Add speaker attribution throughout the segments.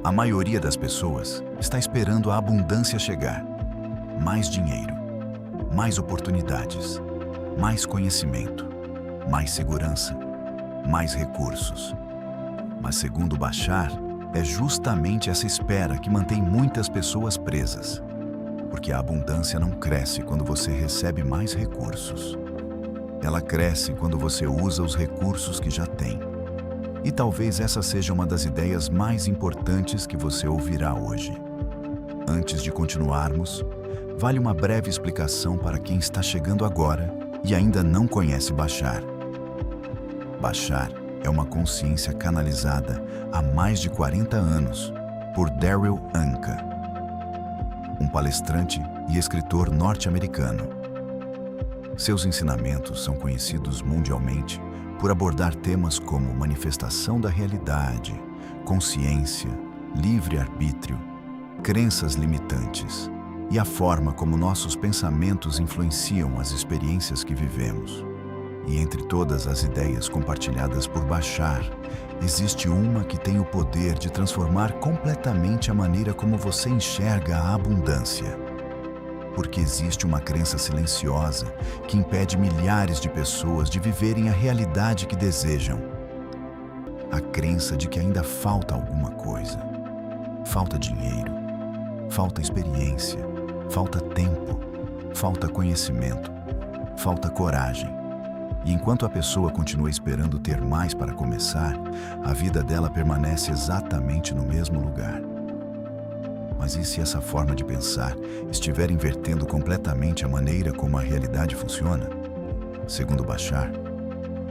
Speaker 1: A maioria das pessoas está esperando a abundância chegar. Mais dinheiro, mais oportunidades, mais conhecimento, mais segurança, mais recursos. Mas segundo Bashar, é justamente essa espera que mantém muitas pessoas presas. Porque a abundância não cresce quando você recebe mais recursos. Ela cresce quando você usa os recursos que já tem. E talvez essa seja uma das ideias mais importantes que você ouvirá hoje. Antes de continuarmos, vale uma breve explicação para quem está chegando agora e ainda não conhece Bashar. Bashar é uma consciência canalizada há mais de 40 anos por Darryl Anka, um palestrante e escritor norte-americano. Seus ensinamentos são conhecidos mundialmente por abordar temas como manifestação da realidade, consciência, livre-arbítrio, crenças limitantes e a forma como nossos pensamentos influenciam as experiências que vivemos. E entre todas as ideias compartilhadas por Bashar, existe uma que tem o poder de transformar completamente a maneira como você enxerga a abundância. Porque existe uma crença silenciosa que impede milhares de pessoas de viverem a realidade que desejam. A crença de que ainda falta alguma coisa. Falta dinheiro, falta experiência, falta tempo, falta conhecimento, falta coragem. E enquanto a pessoa continua esperando ter mais para começar, a vida dela permanece exatamente no mesmo lugar. Mas e se essa forma de pensar estiver invertendo completamente a maneira como a realidade funciona? Segundo Bashar,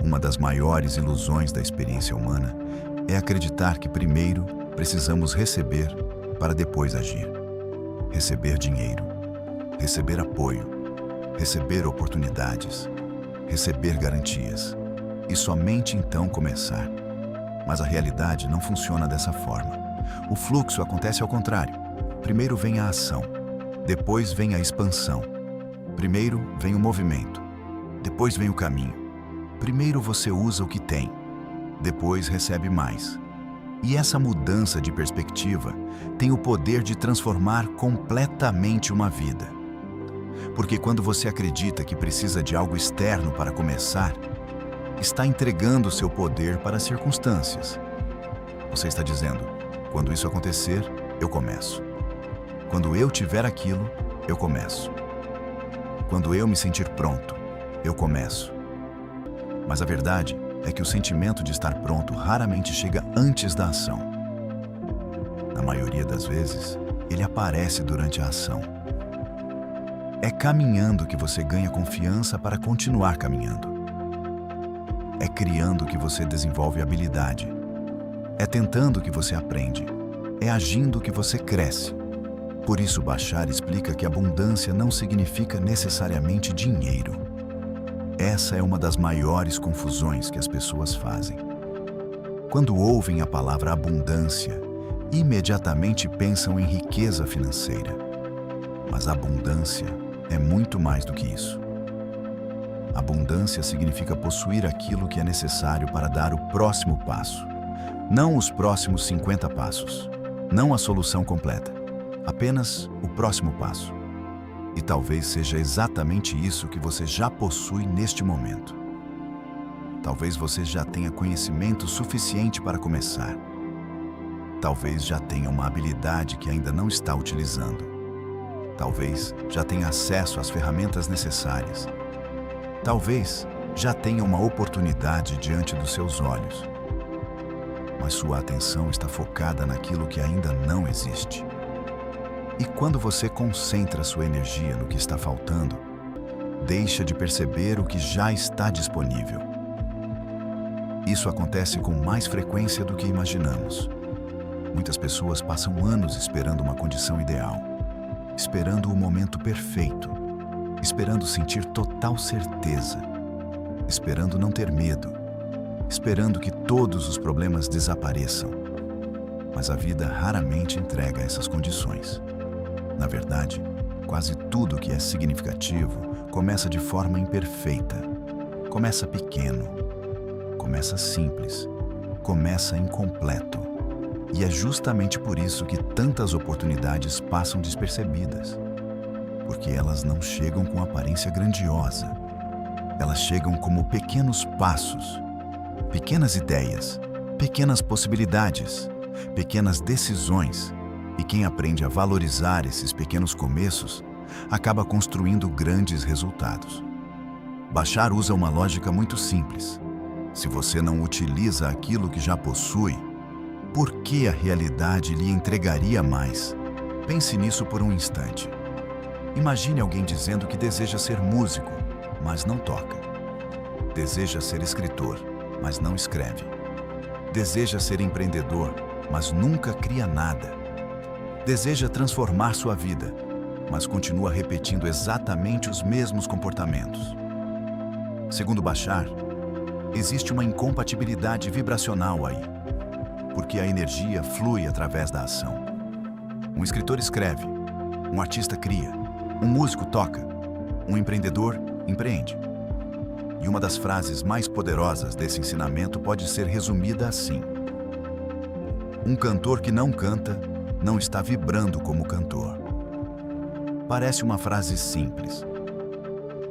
Speaker 1: uma das maiores ilusões da experiência humana é acreditar que primeiro precisamos receber para depois agir. Receber dinheiro, receber apoio, receber oportunidades, receber garantias e somente então começar. Mas a realidade não funciona dessa forma. O fluxo acontece ao contrário. Primeiro vem a ação, depois vem a expansão. Primeiro vem o movimento, depois vem o caminho. Primeiro você usa o que tem, depois recebe mais. E essa mudança de perspectiva tem o poder de transformar completamente uma vida. Porque quando você acredita que precisa de algo externo para começar, está entregando seu poder para as circunstâncias. Você está dizendo, quando isso acontecer, eu começo. Quando eu tiver aquilo, eu começo. Quando eu me sentir pronto, eu começo. Mas a verdade é que o sentimento de estar pronto raramente chega antes da ação. Na maioria das vezes, ele aparece durante a ação. É caminhando que você ganha confiança para continuar caminhando. É criando que você desenvolve habilidade. É tentando que você aprende. É agindo que você cresce. Por isso, Bashar explica que abundância não significa necessariamente dinheiro. Essa é uma das maiores confusões que as pessoas fazem. Quando ouvem a palavra abundância, imediatamente pensam em riqueza financeira. Mas abundância é muito mais do que isso. Abundância significa possuir aquilo que é necessário para dar o próximo passo. Não os próximos 50 passos. Não a solução completa. Apenas o próximo passo. E talvez seja exatamente isso que você já possui neste momento. Talvez você já tenha conhecimento suficiente para começar. Talvez já tenha uma habilidade que ainda não está utilizando. Talvez já tenha acesso às ferramentas necessárias. Talvez já tenha uma oportunidade diante dos seus olhos. Mas sua atenção está focada naquilo que ainda não existe. E quando você concentra sua energia no que está faltando, deixa de perceber o que já está disponível. Isso acontece com mais frequência do que imaginamos. Muitas pessoas passam anos esperando uma condição ideal, esperando o momento perfeito, esperando sentir total certeza, esperando não ter medo, esperando que todos os problemas desapareçam. Mas a vida raramente entrega essas condições. Na verdade, quase tudo que é significativo começa de forma imperfeita. Começa pequeno, começa simples, começa incompleto. E é justamente por isso que tantas oportunidades passam despercebidas. Porque elas não chegam com aparência grandiosa. Elas chegam como pequenos passos, pequenas ideias, pequenas possibilidades, pequenas decisões. E quem aprende a valorizar esses pequenos começos acaba construindo grandes resultados. Bashar usa uma lógica muito simples. Se você não utiliza aquilo que já possui, por que a realidade lhe entregaria mais? Pense nisso por um instante. Imagine alguém dizendo que deseja ser músico, mas não toca. Deseja ser escritor, mas não escreve. Deseja ser empreendedor, mas nunca cria nada. Deseja transformar sua vida, mas continua repetindo exatamente os mesmos comportamentos. Segundo Bashar, existe uma incompatibilidade vibracional aí, porque a energia flui através da ação. Um escritor escreve, um artista cria, um músico toca, um empreendedor empreende. E uma das frases mais poderosas desse ensinamento pode ser resumida assim: um cantor que não canta não está vibrando como cantor. Parece uma frase simples,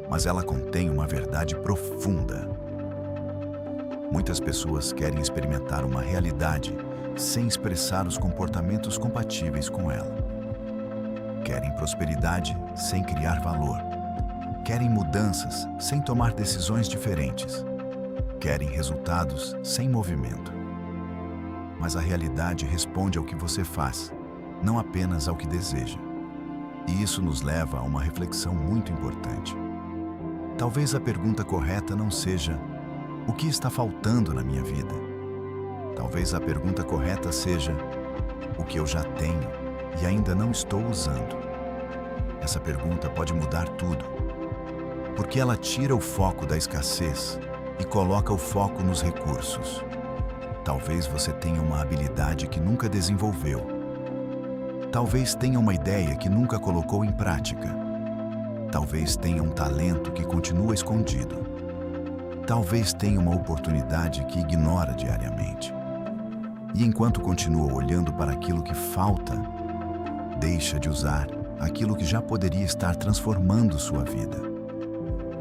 Speaker 1: mas ela contém uma verdade profunda. Muitas pessoas querem experimentar uma realidade sem expressar os comportamentos compatíveis com ela. Querem prosperidade sem criar valor. Querem mudanças sem tomar decisões diferentes. Querem resultados sem movimento. Mas a realidade responde ao que você faz, não apenas ao que deseja. E isso nos leva a uma reflexão muito importante. Talvez a pergunta correta não seja: o que está faltando na minha vida? Talvez a pergunta correta seja: o que eu já tenho e ainda não estou usando? Essa pergunta pode mudar tudo, porque ela tira o foco da escassez e coloca o foco nos recursos. Talvez você tenha uma habilidade que nunca desenvolveu. Talvez tenha uma ideia que nunca colocou em prática. Talvez tenha um talento que continua escondido. Talvez tenha uma oportunidade que ignora diariamente. E enquanto continua olhando para aquilo que falta, deixa de usar aquilo que já poderia estar transformando sua vida.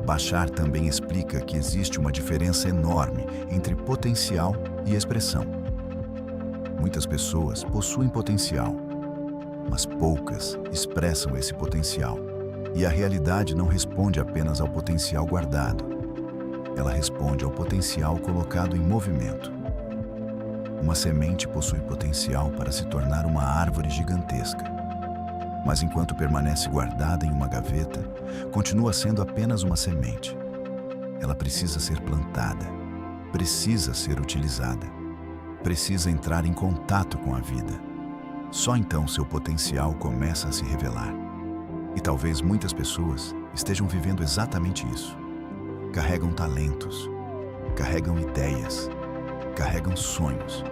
Speaker 1: Bashar também explica que existe uma diferença enorme entre potencial e expressão. Muitas pessoas possuem potencial, mas poucas expressam esse potencial. E a realidade não responde apenas ao potencial guardado. Ela responde ao potencial colocado em movimento. Uma semente possui potencial para se tornar uma árvore gigantesca. Mas enquanto permanece guardada em uma gaveta, continua sendo apenas uma semente. Ela precisa ser plantada, precisa ser utilizada, precisa entrar em contato com a vida. Só então seu potencial começa a se revelar. E talvez muitas pessoas estejam vivendo exatamente isso. Carregam talentos, carregam ideias, carregam sonhos,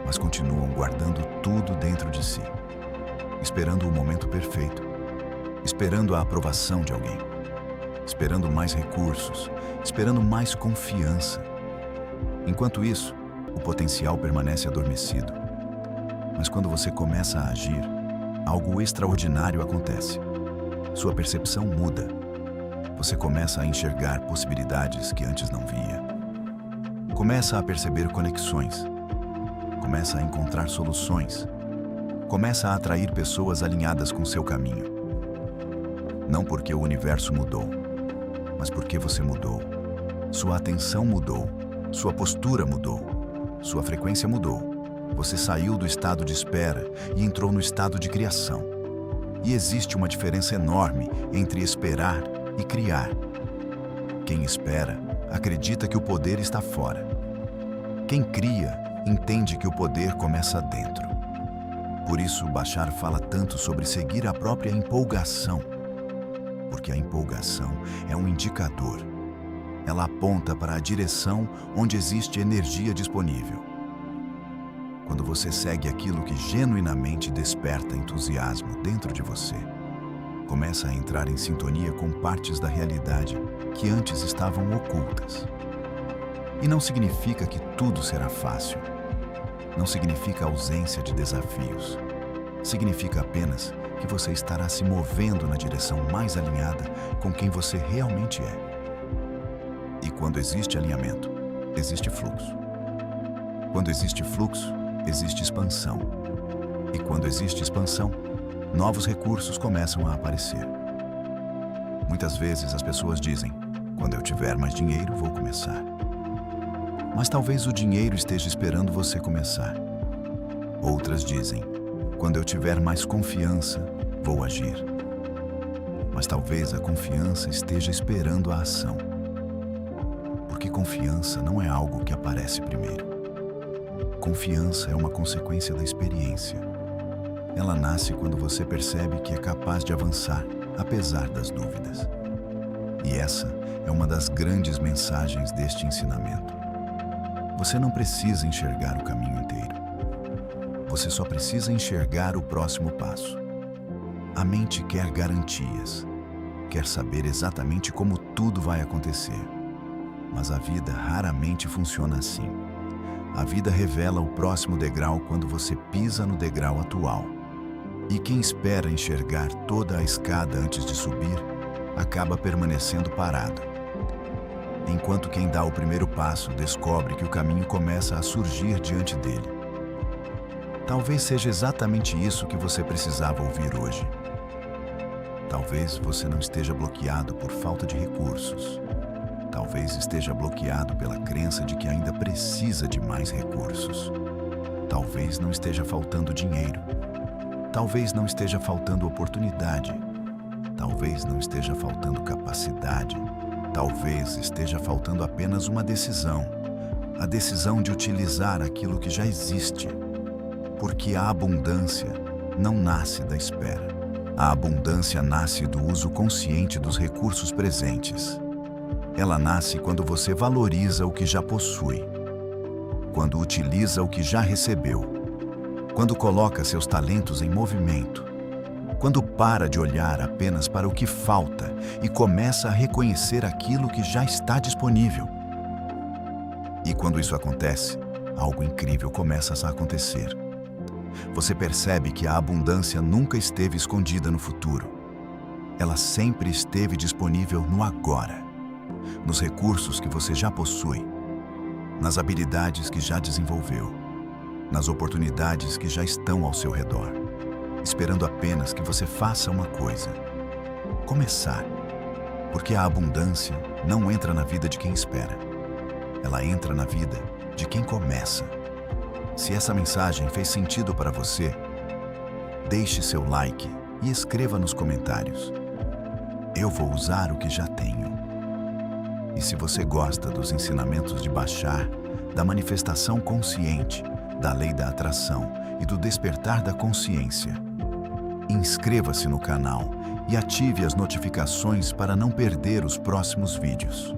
Speaker 1: mas continuam guardando tudo dentro de si, esperando o momento perfeito, esperando a aprovação de alguém, esperando mais recursos, esperando mais confiança. Enquanto isso, o potencial permanece adormecido. Mas quando você começa a agir, algo extraordinário acontece. Sua percepção muda. Você começa a enxergar possibilidades que antes não via. Começa a perceber conexões. Começa a encontrar soluções. Começa a atrair pessoas alinhadas com seu caminho. Não porque o universo mudou, mas porque você mudou. Sua atenção mudou. Sua postura mudou. Sua frequência mudou. Você saiu do estado de espera e entrou no estado de criação. E existe uma diferença enorme entre esperar e criar. Quem espera acredita que o poder está fora. Quem cria entende que o poder começa dentro. Por isso, Bashar fala tanto sobre seguir a própria empolgação. Porque a empolgação é um indicador. Ela aponta para a direção onde existe energia disponível. Quando você segue aquilo que genuinamente desperta entusiasmo dentro de você, começa a entrar em sintonia com partes da realidade que antes estavam ocultas. E não significa que tudo será fácil. não significa ausência de desafios. Significa apenas que você estará se movendo na direção mais alinhada com quem você realmente é. E quando existe alinhamento, existe fluxo. Quando existe fluxo, existe expansão. E quando existe expansão, novos recursos começam a aparecer. Muitas vezes as pessoas dizem: quando eu tiver mais dinheiro, vou começar. Mas talvez o dinheiro esteja esperando você começar. Outras dizem: quando eu tiver mais confiança, vou agir. Mas talvez a confiança esteja esperando a ação. Porque confiança não é algo que aparece primeiro. Confiança é uma consequência da experiência. Ela nasce quando você percebe que é capaz de avançar, apesar das dúvidas. E essa é uma das grandes mensagens deste ensinamento. Você não precisa enxergar o caminho inteiro. Você só precisa enxergar o próximo passo. A mente quer garantias, quer saber exatamente como tudo vai acontecer. Mas a vida raramente funciona assim. A vida revela o próximo degrau quando você pisa no degrau atual. E quem espera enxergar toda a escada antes de subir, acaba permanecendo parado. Enquanto quem dá o primeiro passo descobre que o caminho começa a surgir diante dele. Talvez seja exatamente isso que você precisava ouvir hoje. Talvez você não esteja bloqueado por falta de recursos. Talvez esteja bloqueado pela crença de que ainda precisa de mais recursos. Talvez não esteja faltando dinheiro. Talvez não esteja faltando oportunidade. Talvez não esteja faltando capacidade. Talvez esteja faltando apenas uma decisão. A decisão de utilizar aquilo que já existe. Porque a abundância não nasce da espera. A abundância nasce do uso consciente dos recursos presentes. Ela nasce quando você valoriza o que já possui. Quando utiliza o que já recebeu. Quando coloca seus talentos em movimento. Quando para de olhar apenas para o que falta e começa a reconhecer aquilo que já está disponível. E quando isso acontece, algo incrível começa a acontecer. Você percebe que a abundância nunca esteve escondida no futuro. Ela sempre esteve disponível no agora. Nos recursos que você já possui. Nas habilidades que já desenvolveu. Nas oportunidades que já estão ao seu redor. Esperando apenas que você faça uma coisa. Começar. Porque a abundância não entra na vida de quem espera. Ela entra na vida de quem começa. Se essa mensagem fez sentido para você, deixe seu like e escreva nos comentários. Eu vou usar o que já tenho. E se você gosta dos ensinamentos de Bashar, da manifestação consciente, da lei da atração e do despertar da consciência, inscreva-se no canal e ative as notificações para não perder os próximos vídeos.